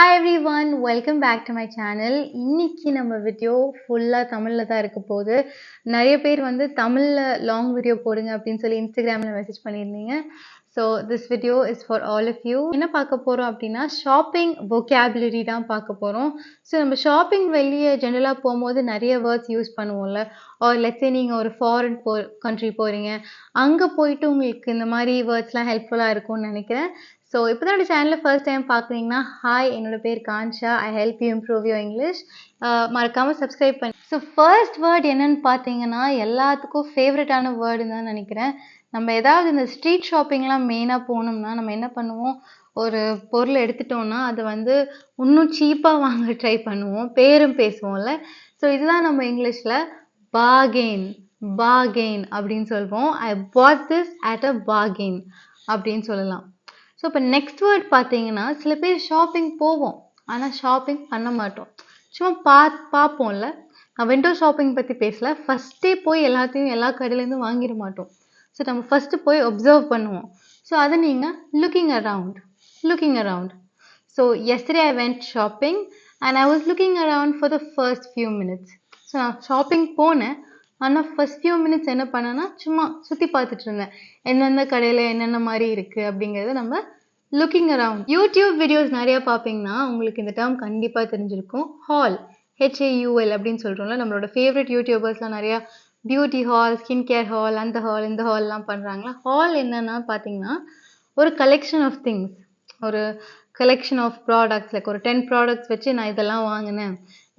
Hi everyone, welcome back to my channel. இன்னைக்கு நம்ம video ஃபுல்லா தமிழ்ல தான் இருக்க போகுது. நிறைய பேர் வந்து தமிழ்ல லாங் வீடியோ போடுங்க அப்படின்னு சொல்லி இன்ஸ்டாகிராம்ல மெசேஜ் பண்ணியிருந்தீங்க. So this video is for all of you. என்ன பார்க்க போறோம் அப்படின்னா ஷாப்பிங் vocabulary தான் பார்க்க போறோம். ஸோ நம்ம ஷாப்பிங் வெளியே ஜெனரலாக போகும்போது நிறைய வேர்ட்ஸ் யூஸ் பண்ணுவோம்ல. ஆர் லெட்ஸ் சே நீங்கள் ஒரு ஃபாரின் கண்ட்ரி போகிறீங்க, அங்கே போயிட்டு உங்களுக்கு இந்த மாதிரி வேர்ட்ஸ்லாம் ஹெல்ப்ஃபுல்லாக இருக்கும்னு நினைக்கிறேன். ஸோ இப்போ தான் சேனலில் ஃபர்ஸ்ட் டைம் பார்க்குறீங்கன்னா ஹாய், என்னோட பேர் Kansha. I help you improve your English. மறக்காமல் சப்ஸ்கிரைப் பண்ணி. ஸோ ஃபர்ஸ்ட் வேர்ட் என்னன்னு பார்த்தீங்கன்னா எல்லாத்துக்கும் ஃபேவரட்டான வேர்டுன்னு தான் நினைக்கிறேன். நம்ம ஏதாவது இந்த ஸ்ட்ரீட் ஷாப்பிங்லாம் மெயினாக போனோம்னா நம்ம என்ன பண்ணுவோம், ஒரு பொருள் எடுத்துட்டோம்னா அதை வந்து இன்னும் சீப்பாக வாங்க ட்ரை பண்ணுவோம், பேரும் பேசுவோம்ல. ஸோ இதுதான் நம்ம இங்கிலீஷில் bargain bargain அப்படின்னு சொல்வோம். ஐ bought this at a bargain அப்படின்னு சொல்லலாம். ஸோ இப்போ நெக்ஸ்ட் வேர்ட் பார்த்தீங்கன்னா சில பேர் ஷாப்பிங் போவோம் ஆனால் ஷாப்பிங் பண்ண மாட்டோம், சும்மா பார்ப்போம்ல. நான் விண்டோ ஷாப்பிங் பற்றி பேசல, ஃபஸ்ட்டே போய் எல்லாத்தையும் எல்லா கடையிலேருந்து வாங்கிட மாட்டோம். ஸோ நம்ம ஃபஸ்ட்டு போய் ஒப்சர்வ் பண்ணுவோம். ஸோ அதை நீங்கள் looking around. So yesterday I went shopping and I was looking around for the first few minutes. So நான் ஷாப்பிங் போனேன், ஆனால் ஃபர்ஸ்ட் ஃபியூ மினிட்ஸ் என்ன பண்ணேன்னா சும்மா சுற்றி பார்த்துட்டு இருந்தேன், எந்தெந்த கடையில் என்னென்ன மாதிரி இருக்குது அப்படிங்கிறத நம்ம லுக்கிங் அரவுண்ட். யூடியூப் வீடியோஸ் நிறையா பார்ப்பீங்கன்னா உங்களுக்கு இந்த டேர்ம் கண்டிப்பாக தெரிஞ்சிருக்கும். ஹால், HAUL அப்படின்னு சொல்கிறோம்ல. நம்மளோட ஃபேவரட் யூடியூபர்ஸ்லாம் நிறையா beauty hall, skin care hall, அந்த ஹால் இந்த ஹால்லாம் பண்ணுறாங்களா. ஹால் என்னன்னா பார்த்தீங்கன்னா ஒரு கலெக்ஷன் ஆஃப் திங்ஸ், ஒரு கலெக்ஷன் ஆஃப் ப்ராடக்ட்ஸ். லைக் ஒரு 10 ப்ராடக்ட்ஸ் வச்சு நான் இதெல்லாம் வாங்கினேன்,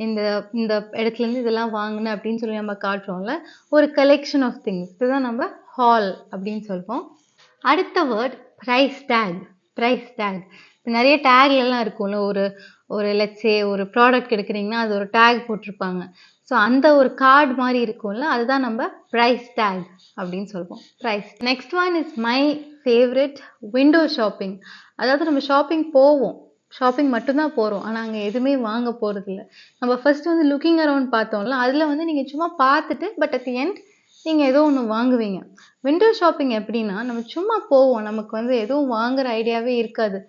இந்த இந்த இடத்துலேருந்து இதெல்லாம் வாங்கினேன் அப்படின்னு சொல்லி நம்ம காட்டுறோம்ல. ஒரு கலெக்ஷன் ஆஃப் திங்ஸ், இதுதான் நம்ம ஹால் அப்படின்னு சொல்லுவோம். அடுத்த வேர்ட் ப்ரைஸ் டேக். இப்போ நிறைய டேக்லாம் இருக்கும்ல. ஒரு லெட்ஸே ஒரு ப்ராடக்ட் எடுக்கிறீங்கன்னா அது ஒரு டேக் போட்டிருப்பாங்க. ஸோ அந்த ஒரு கார்டு மாதிரி இருக்கும்ல, அதுதான் நம்ம ப்ரைஸ் டேக் அப்படின்னு சொல்லுவோம். Price. Next one is my favourite, window shopping. அதாவது நம்ம ஷாப்பிங் போவோம், ஷாப்பிங் மட்டும்தான் போகிறோம், ஆனால் அங்கே எதுவுமே வாங்க போகிறதில்ல. நம்ம ஃபர்ஸ்ட் வந்து லுக்கிங் அரவுண்ட் பார்த்தோம்ல, அதில் வந்து நீங்கள் சும்மா பார்த்துட்டு பட் அட் தி எண்ட் நீங்கள் ஏதோ ஒன்று வாங்குவீங்க. விண்டோ ஷாப்பிங் எப்படின்னா நம்ம சும்மா போவோம், நமக்கு வந்து எதுவும் வாங்குற ஐடியாவே இருக்காது,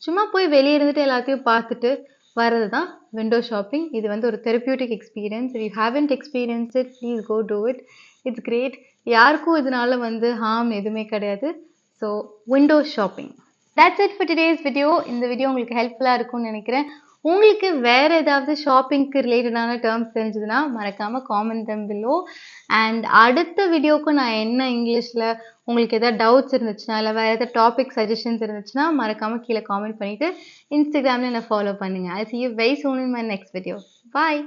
சும்மா போய் வெளியே இருந்துட்டு எல்லாத்தையும் பார்த்துட்டு வர்றது தான் விண்டோ ஷாப்பிங். இது வந்து ஒரு therapeutic experience. If you haven't experience it, please go do it. It's great. யாருக்கும் இதனால வந்து ஹார்ம் எதுவுமே கிடையாது. So window shopping. That's it for today's video. இந்த வீடியோ உங்களுக்கு ஹெல்ப்ஃபுல்லாக இருக்கும்னு நினைக்கிறேன். உங்களுக்கு வேறு ஏதாவது ஷாப்பிங்க்கு ரிலேட்டடான டேர்ம்ஸ் தெரிஞ்சதுன்னா மறக்காமல் காமெண்ட் them below. அண்ட் அடுத்த வீடியோவுக்கு நான் என்ன இங்கிலீஷில் உங்களுக்கு எதாவது டவுட்ஸ் இருந்துச்சுன்னா இல்லை வேறு ஏதாவது டாபிக் சஜஷன்ஸ் இருந்துச்சுன்னா மறக்காமல் கீழே காமெண்ட் பண்ணிவிட்டு இன்ஸ்டாகிராமில் என்னை ஃபாலோ பண்ணுங்கள். I see you very soon in my next video. Bye.